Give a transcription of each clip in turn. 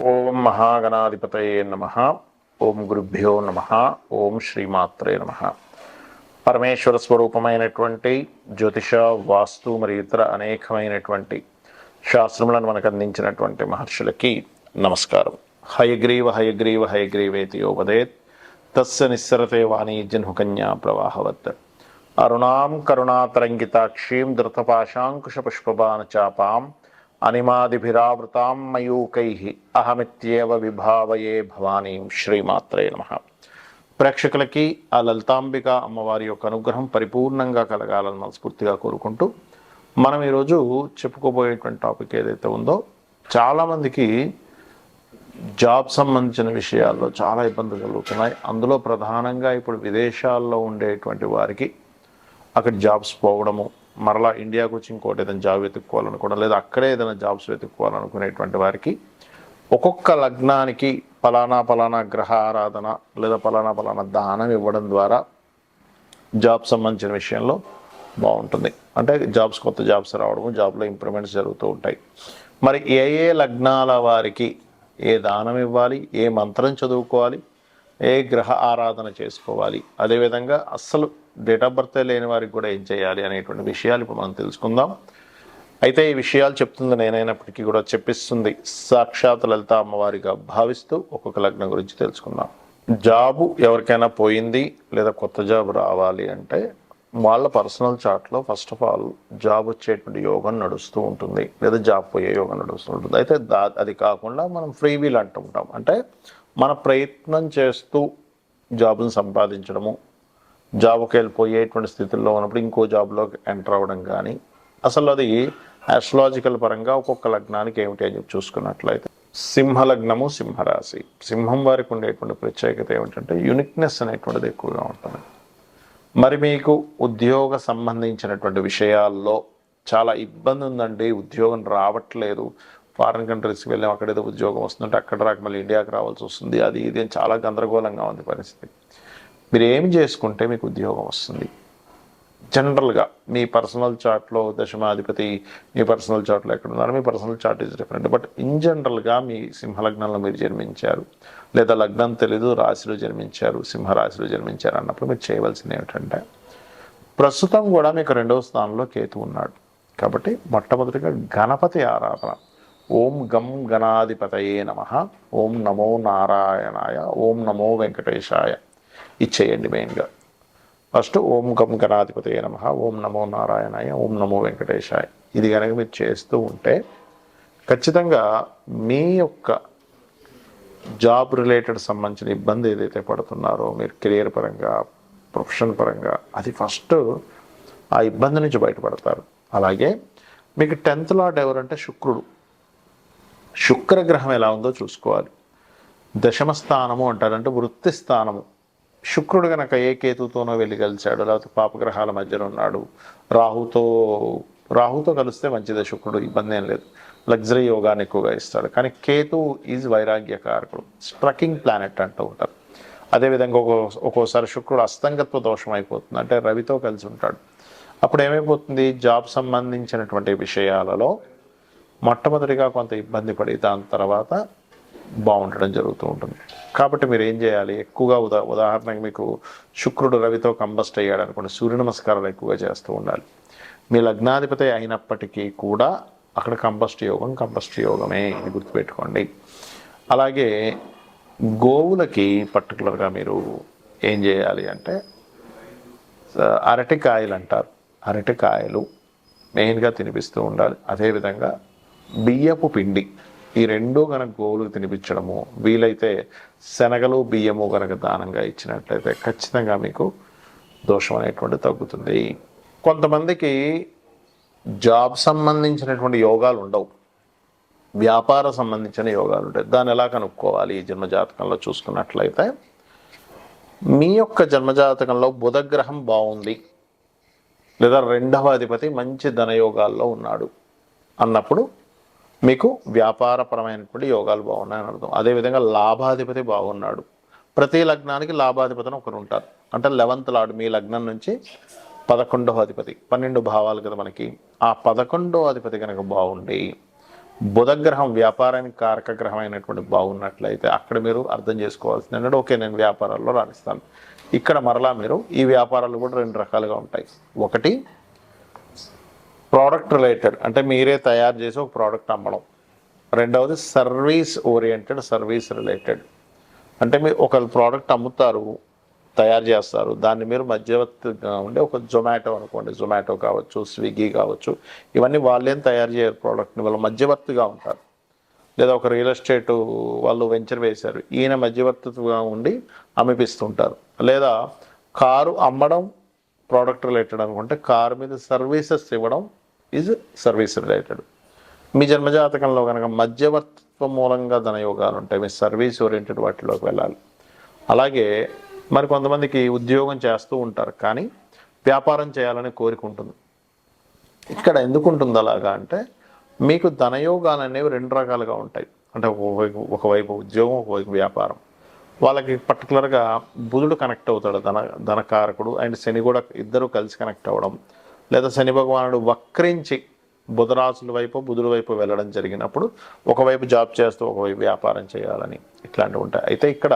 ఓం మహాగణాధిపతయే నమః. ఓం గురుభ్యో నమః. ఓం శ్రీమాత్రే నమః. పరమేశ్వర స్వరూపమైనటువంటి జ్యోతిష, వాస్తు మరియు ఇతర అనేకమైనటువంటి శాస్త్రములను మనకు అందించినటువంటి మహర్షులకి నమస్కారం. హయగ్రీవ హయగ్రీవ హయగ్రీవేతి యోపదేత్ తస్య నిస్సరతే వాణీ జన్హుకన్యా ప్రవాహవత్. అరుణాం కరుణాతరంగితాక్షీం ధృతపాశాంకుశపుష్పబాణచాపాం అనిమాదిభిరావృతాం మయూకైః అహమిత్యేవ విభావయే భవానీం. శ్రీమాత్రే నమః. ప్రేక్షకులకి ఆ లలితాంబిక అమ్మవారి యొక్క అనుగ్రహం పరిపూర్ణంగా కలగాలని మనస్ఫూర్తిగా కోరుకుంటూ మనం ఈరోజు చెప్పుకోబోయేటువంటి టాపిక్ ఏదైతే ఉందో, చాలామందికి జాబ్ సంబంధించిన విషయాల్లో చాలా ఇబ్బందులు కలుగుతున్నాయి. అందులో ప్రధానంగా ఇప్పుడు విదేశాల్లో ఉండేటువంటి వారికి అక్కడ జాబ్స్ పోవడము, మరలా ఇండియాకు వచ్చి ఇంకోటి ఏదైనా జాబ్ వెతుక్కోవాలనుకోవడం, లేదా అక్కడే ఏదైనా జాబ్స్ వెతుక్కోవాలనుకునేటువంటి వారికి ఒక్కొక్క లగ్నానికి పలానా గ్రహ ఆరాధన లేదా పలానా దానం ఇవ్వడం ద్వారా జాబ్ సంబంధించిన విషయంలో బాగుంటుంది. అంటే కొత్త జాబ్స్ రావడము, జాబ్లో ఇంప్రూవ్మెంట్స్ జరుగుతూ ఉంటాయి. మరి ఏ లగ్నాల వారికి ఏ దానం ఇవ్వాలి, ఏ మంత్రం చదువుకోవాలి, ఏ గ్రహ ఆరాధన చేసుకోవాలి, అదేవిధంగా అస్సలు డేట్ ఆఫ్ బర్త్ లేని వారికి కూడా ఏం చేయాలి అనేటువంటి విషయాలు ఇప్పుడు మనం తెలుసుకుందాం. అయితే ఈ విషయాలు చెప్తుంది నేనైనప్పటికీ కూడా చెప్పిస్తుంది సాక్షాత్ లలిత అమ్మవారిగా భావిస్తూ ఒక్కొక్క లగ్నం గురించి తెలుసుకుందాం. జాబు ఎవరికైనా పోయింది లేదా కొత్త జాబ్ రావాలి అంటే వాళ్ళ పర్సనల్ చార్ట్లో ఫస్ట్ ఆఫ్ ఆల్ జాబ్ వచ్చేటువంటి యోగం నడుస్తూ ఉంటుంది, లేదా జాబ్ పోయే యోగం నడుస్తూ ఉంటుంది. అయితే అది కాకుండా మనం ఫ్రీ వీల్ అంటుంటాం. అంటే మన ప్రయత్నం చేస్తూ జాబ్ను సంపాదించడము, జాబ్కి వెళ్ళిపోయేటువంటి స్థితిలో ఉన్నప్పుడు ఇంకో జాబ్లో ఎంటర్ అవ్వడం కానీ, అసలు అది ఆస్ట్రాలజికల్ పరంగా ఒక్కొక్క లగ్నానికి ఏమిటి అని చెప్పి చూసుకున్నట్లయితే, సింహలగ్నము, సింహరాశి, సింహం వారికి ఉండేటువంటి ప్రత్యేకత ఏమిటంటే యూనిక్నెస్ అనేటువంటిది ఎక్కువగా ఉంటుంది. మరి మీకు ఉద్యోగ సంబంధించినటువంటి విషయాల్లో చాలా ఇబ్బంది ఉందండి, ఉద్యోగం రావట్లేదు, ఫారిన్ కంట్రీస్కి వెళ్ళాం, అక్కడేదో ఉద్యోగం వస్తుందంటే అక్కడ రాక మళ్ళీ ఇండియాకి రావాల్సి వస్తుంది, అది ఇది అని చాలా గందరగోళంగా ఉంది పరిస్థితి. మీరు ఏం చేసుకుంటే మీకు ఉద్యోగం వస్తుంది? జనరల్గా మీ పర్సనల్ చార్ట్లో దశమాధిపతి మీ పర్సనల్ చార్ట్లో ఎక్కడ ఉన్నారు, మీ personal chart is different. But in జనరల్గా మీ సింహలగ్నంలో మీరు జన్మించారు, లేదా లగ్నం తెలీదు రాశిలో జన్మించారు, సింహరాశిలో జన్మించారు అన్నప్పుడు మీరు చేయవలసింది ఏమిటంటే, ప్రస్తుతం కూడా మీకు 2వ స్థానంలో కేతు ఉన్నాడు కాబట్టి మొట్టమొదటిగా గణపతి ఆరాధన. ఓం గం గణాధిపతయే నమః, ఓం నమో నారాయణాయ, ఓం నమో వెంకటేశాయ ఇచ్చేయండి. మెయిన్గా ఫస్ట్ ఓం గం గణాధిపతయే నమః, ఓం నమో నారాయణాయ, ఓం నమో వెంకటేశాయ. ఇది కనుక మీరు చేస్తూ ఉంటే ఖచ్చితంగా మీ యొక్క జాబ్ రిలేటెడ్ సంబంధించిన ఇబ్బంది ఏదైతే పడుతున్నారో మీరు కెరియర్ పరంగా, ప్రొఫెషన్ పరంగా, అది ఫస్ట్ ఆ ఇబ్బంది నుంచి బయటపడతారు. అలాగే మీకు 10th లార్డ్ ఎవరంటే శుక్రుడు. శుక్రగ్రహం ఎలా ఉందో చూసుకోవాలి. దశమ స్థానము అంటారంటే వృత్తి స్థానము. శుక్రుడు కనుక ఏ కేతుతోనో వెళ్ళి కలిశాడు, లేకపోతే పాపగ్రహాల మధ్యలో ఉన్నాడు, రాహుతో కలిస్తే మంచిదే, శుక్రుడు ఇబ్బంది ఏం లేదు, లగ్జరీ యోగాన్ని ఎక్కువగా ఇస్తాడు. కానీ కేతు ఈజ్ వైరాగ్యకారకుడు, స్ట్రకింగ్ ప్లానెట్ అంటూ ఉంటారు. అదేవిధంగా ఒక్కోసారి శుక్రుడు అస్తంగత్వ దోషం అయిపోతుంది, అంటే రవితో కలిసి ఉంటాడు. అప్పుడు ఏమైపోతుంది, జాబ్ సంబంధించినటువంటి విషయాలలో మొట్టమొదటిగా కొంత ఇబ్బంది పడి దాని తర్వాత బాగుండడం జరుగుతూ ఉంటుంది. కాబట్టి మీరు ఏం చేయాలి, ఎక్కువగా ఉదాహరణకి మీకు శుక్రుడు రవితో కంబస్ట్ అయ్యాడు అనుకోండి, సూర్య నమస్కారాలు ఎక్కువగా చేస్తూ ఉండాలి. మీ లగ్నాధిపతి అయినప్పటికీ కూడా అక్కడ కంబస్ట్ యోగమే, ఇది గుర్తుపెట్టుకోండి. అలాగే గోవులకి పర్టికులర్గా మీరు ఏం చేయాలి అంటే, అరటికాయలు అంటారు, అరటికాయలు మెయిన్గా తినిపిస్తూ ఉండాలి. అదేవిధంగా బియ్యపు పిండి, ఈ రెండూ కనుక గోవులకు తినిపించడము, వీలైతే శనగలు బియ్యము కనుక దానంగా ఇచ్చినట్లయితే ఖచ్చితంగా మీకు దోషం అనేటువంటి తగ్గుతుంది. కొంతమందికి జాబ్ సంబంధించినటువంటి యోగాలు ఉండవు, వ్యాపార సంబంధించిన యోగాలు ఉంటాయి. దాన్ని ఎలా కనుక్కోవాలి ఈ జన్మజాతకంలో చూసుకున్నట్లయితే, మీ యొక్క జన్మజాతకంలో బుధగ్రహం బాగుంది, లేదా 2వ అధిపతి మంచి ధనయోగాల్లో ఉన్నాడు అన్నప్పుడు మీకు వ్యాపారపరమైనటువంటి యోగాలు బాగున్నాయని అర్థం. అదేవిధంగా లాభాధిపతి బాగున్నాడు. ప్రతి లగ్నానికి లాభాధిపతిని ఒకరు ఉంటారు. అంటే 11th లార్డ్ మీ లగ్నం నుంచి 11వ అధిపతి, 12 భావాలు కదా మనకి, ఆ 11వ అధిపతి కనుక బాగుండి బుధగ్రహం వ్యాపారానికి కారక గ్రహం అయినటువంటి బాగున్నట్లయితే అక్కడ మీరు అర్థం చేసుకోవాల్సింది ఏంటంటే ఓకే నేను వ్యాపారాల్లో రాణిస్తాను. ఇక్కడ మరలా మీరు ఈ వ్యాపారాలు కూడా రెండు రకాలుగా ఉంటాయి. ఒకటి ప్రోడక్ట్ రిలేటెడ్, అంటే మీరే తయారు చేసి ఒక ప్రోడక్ట్ అమ్మడం. రెండవది సర్వీస్ ఓరియంటెడ్, సర్వీస్ రిలేటెడ్, అంటే మీరు ఒక ప్రోడక్ట్ అమ్ముతారు, తయారు చేస్తారు, దాన్ని మీరు మధ్యవర్తిగా ఉండే ఒక జొమాటో అనుకోండి, జొమాటో కావచ్చు, స్విగ్గీ కావచ్చు, ఇవన్నీ వాళ్ళేం తయారు చేయరు ప్రోడక్ట్ని, వాళ్ళు మధ్యవర్తిగా ఉంటారు. లేదా ఒక రియల్ ఎస్టేట్ వాళ్ళు వెంచర్ వేశారు, ఈయన మధ్యవర్తిగా ఉండి అమ్మిపిస్తుంటారు. లేదా కారు అమ్మడం ప్రోడక్ట్ రిలేటెడ్ అనుకుంటే కారు మీద సర్వీసెస్ ఇవ్వడం ఈజ్ సర్వీస్ రిలేటెడ్. మీ జన్మజాతకంలో కనుక మధ్యవర్తిత్వం మూలంగా ధనయోగాలు ఉంటాయి, మీ సర్వీస్ ఓరియంటెడ్ వాటిలోకి వెళ్ళాలి. అలాగే మరి కొంతమందికి ఉద్యోగం చేస్తూ ఉంటారు కానీ వ్యాపారం చేయాలని కోరిక ఉంటుంది. ఇక్కడ ఎందుకు ఉంటుంది అలాగా అంటే మీకు ధనయోగాలు అనేవి రెండు రకాలుగా ఉంటాయి. అంటే ఒకవైపు ఉద్యోగం, ఒకవైపు వ్యాపారం. వాళ్ళకి పర్టికులర్గా బుధుడు కనెక్ట్ అవుతాడు, ధనకారకుడు, అండ్ శని కూడా ఇద్దరు కలిసి కనెక్ట్ అవ్వడం, లేదా శని భగవానుడు వక్రించి బుధరాశుల వైపు బుధుడి వైపు వెళ్ళడం జరిగినప్పుడు ఒకవైపు జాబ్ చేస్తూ ఒకవైపు వ్యాపారం చేయాలని ఇట్లాంటివి ఉంటాయి. అయితే ఇక్కడ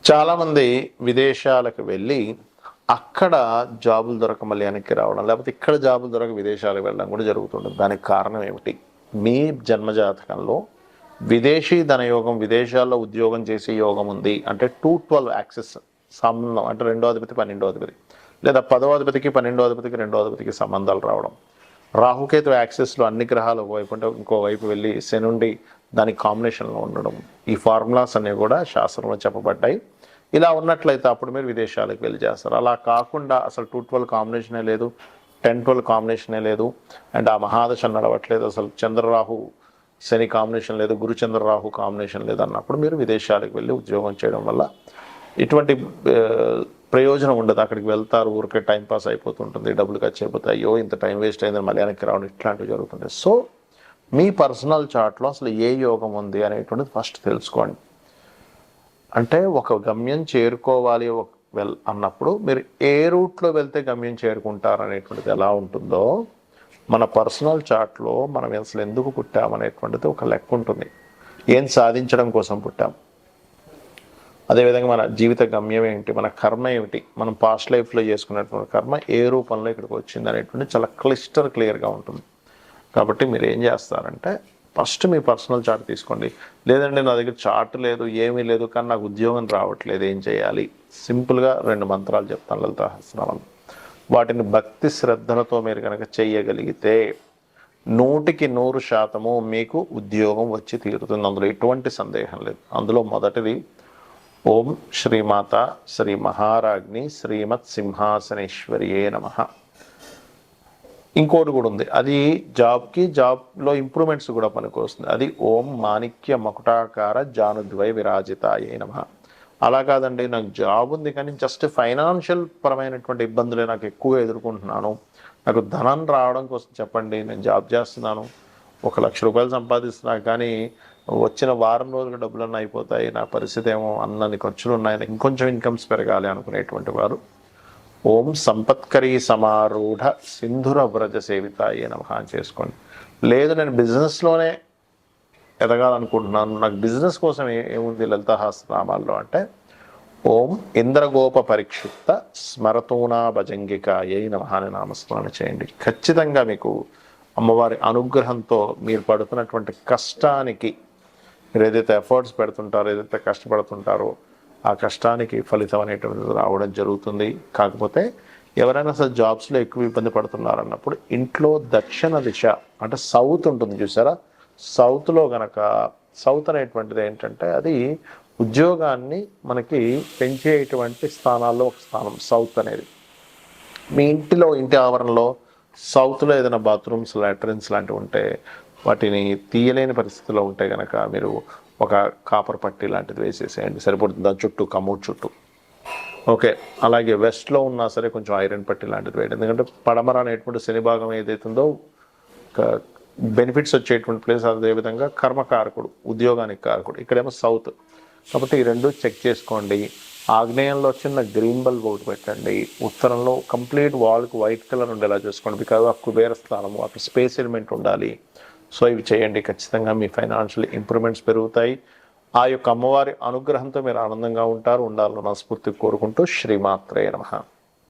చాలామంది విదేశాలకు వెళ్ళి అక్కడ జాబులు దొరక మళ్ళీ వెనక్కి రావడం, లేకపోతే ఇక్కడ జాబులు దొరక విదేశాలకు వెళ్ళడం కూడా జరుగుతుంటుంది. దానికి కారణం ఏమిటి? మీ జన్మజాతకంలో విదేశీ ధనయోగం, విదేశాల్లో ఉద్యోగం చేసే యోగం ఉంది అంటే 212 యాక్సెస్ సంబంధం, అంటే 2వ అధిపతి 12వ అధిపతి, లేదా 10వ అధిపతికి 12వ అధిపతికి 2వ అధిపతికి సంబంధాలు రావడం, రాహుకేతు యాక్సెస్లో అన్ని గ్రహాలు ఒకవైపు అంటే ఇంకోవైపు వెళ్ళి శనుండి దానికి కాంబినేషన్లో ఉండడం, ఈ ఫార్ములాస్ అనేవి కూడా శాస్త్రంలో చెప్పబడ్డాయి. ఇలా ఉన్నట్లయితే అప్పుడు మీరు విదేశాలకు వెళ్ళి చేస్తారు. అలా కాకుండా అసలు 212 కాంబినేషనే లేదు, 10-12 కాంబినేషనే లేదు, అండ్ ఆ మహాదశ నడవట్లేదు, అసలు చంద్రరాహు శని కాంబినేషన్ లేదు, గురుచంద్రరాహు కాంబినేషన్ లేదు అన్నప్పుడు మీరు విదేశాలకు వెళ్ళి ఉద్యోగం చేయడం వల్ల ఇటువంటి ప్రయోజనం ఉండదు. అక్కడికి వెళ్తారు, ఊరికే టైంపాస్ అయిపోతుంటుంది, డబ్బులు ఖర్చు అయిపోతాయి, అయ్యో ఇంత టైం వేస్ట్ అయిందని మళ్ళీ వెనక్కి రావడం, ఇట్లాంటివి జరుగుతుంది. సో మీ పర్సనల్ చార్ట్లో అసలు ఏ యోగం ఉంది అనేటువంటిది ఫస్ట్ తెలుసుకోండి. అంటే ఒక గమ్యం చేరుకోవాలి అన్నప్పుడు మీరు ఏ రూట్లో వెళ్తే గమ్యం చేరుకుంటారు అనేటువంటిది ఎలా ఉంటుందో మన పర్సనల్ చార్ట్లో మనం అసలు ఎందుకు పుట్టామనేటువంటిది ఒక లెక్క ఉంటుంది. ఏం సాధించడం కోసం పుట్టాం, అదేవిధంగా మన జీవిత గమ్యం ఏమిటి, మన కర్మ ఏమిటి, మనం పాస్ట్ లైఫ్లో చేసుకున్నటువంటి కర్మ ఏ రూపంలో ఇక్కడికి వచ్చింది అనేటువంటి చాలా క్లియర్గా ఉంటుంది. కాబట్టి మీరు ఏం చేస్తారంటే ఫస్ట్ మీ పర్సనల్ చార్ట్ తీసుకోండి. లేదంటే నా దగ్గర చార్ట్ లేదు, ఏమీ లేదు, కానీ నాకు ఉద్యోగం రావట్లేదు, ఏం చేయాలి? సింపుల్గా 2 మంత్రాలు చెప్తాను, లలిత సహస్రనామాలు. వాటిని భక్తి శ్రద్ధలతో మీరు కనుక చేయగలిగితే 100% మీకు ఉద్యోగం వచ్చి తీరుతుంది. అందులో ఎటువంటి సందేహం లేదు. అందులో మొదటిది ఓం శ్రీమాత శ్రీ మహారాజ్ని శ్రీమత్ సింహాసనేశ్వరియే నమః. ఇంకోటి కూడా ఉంది, అది జాబ్లో ఇంప్రూవ్మెంట్స్ కూడా పనికి వస్తుంది. అది ఓం మాణిక్య మకుటాకార జానుద్వై విరాజితాయే నమః. అలా కాదండి నాకు జాబ్ ఉంది కానీ జస్ట్ ఫైనాన్షియల్ పరమైనటువంటి ఇబ్బందులే నాకు ఎక్కువ ఎదుర్కొంటున్నాను, నాకు ధనం రావడం కోసం చెప్పండి, నేను జాబ్ చేస్తున్నాను, 1,00,000 రూపాయలు సంపాదిస్తున్నాను కానీ వచ్చిన వారం రోజుల డబ్బులన్నీ అయిపోతాయి, నా పరిస్థితి ఏమో అన్నన్ని ఖర్చులు ఉన్నాయి, ఇంకొంచెం ఇన్కమ్స్ పెరగాలి అనుకునేటువంటి వారు ఓం సంపత్కరీ సమారూఢ సింధుర వ్రజ సేవితాయే నమః చేసుకోండి. లేదు నేను బిజినెస్లోనే ఎదగాలనుకుంటున్నాను, నాకు బిజినెస్ కోసం ఏముంది లలిత సహస్రనామాల్లో అంటే ఓం ఇంద్రగోప పరిక్షిప్త స్మరతూనా భజంగికాయే నమః అని నామస్మరణ చేయండి. ఖచ్చితంగా మీకు అమ్మవారి అనుగ్రహంతో మీరు పడుతున్నటువంటి కష్టానికి, మీరు ఏదైతే ఎఫర్ట్స్ పెడుతుంటారో, ఏదైతే కష్టపడుతుంటారో ఆ కష్టానికి ఫలితం అనేటువంటిది రావడం జరుగుతుంది. కాకపోతే ఎవరైనా అసలు జాబ్స్లో ఎక్కువ ఇబ్బంది పడుతున్నారన్నప్పుడు ఇంట్లో దక్షిణ దిశ అంటే సౌత్ ఉంటుంది చూసారా, సౌత్లో గనక, సౌత్ అనేటువంటిది ఏంటంటే అది ఉద్యోగాన్ని మనకి పెంచేటువంటి స్థానాల్లో ఒక స్థానం సౌత్ అనేది. మీ ఇంటి ఆవరణలో సౌత్లో ఏదైనా బాత్రూమ్స్, లాట్రిన్స్ లాంటివి ఉంటే వాటిని తీయలేని పరిస్థితిలో ఉంటే కనుక మీరు ఒక కాపర్ పట్టీ లాంటిది వేసేసేయండి, సరిపడుతుంది. దాని చుట్టూ కమోడ్ చుట్టూ ఓకే. అలాగే వెస్ట్లో ఉన్నా సరే కొంచెం ఐరన్ పట్టీ లాంటిది వేయండి. ఎందుకంటే పడమర అనేటువంటి శని భాగం ఏదైతుందో బెనిఫిట్స్ వచ్చేటువంటి ప్లేస్, అదేవిధంగా కర్మకారకుడు, ఉద్యోగానికి కారకుడు, ఇక్కడేమో సౌత్. కాబట్టి ఈ రెండు చెక్ చేసుకోండి. ఆగ్నేయంలో చిన్న గ్రీన్ బల్బ్ ఒకటి పెట్టండి, ఉత్తరంలో కంప్లీట్ వాల్కి వైట్ కలర్ ఉండేలా చూసుకోండి. బికాజ్ ఆ కుబేర స్థానము, అక్కడ స్పేస్ ఎలిమెంట్ ఉండాలి. సో ఇవి చేయండి, ఖచ్చితంగా మీ ఫైనాన్షియల్ ఇంప్రూవ్మెంట్స్ పెరుగుతాయి. ఆ యొక్క అమ్మవారి అనుగ్రహంతో మీరు ఆనందంగా ఉండాలని మనస్ఫూర్తిగా కోరుకుంటూ శ్రీమాత్రే నమః.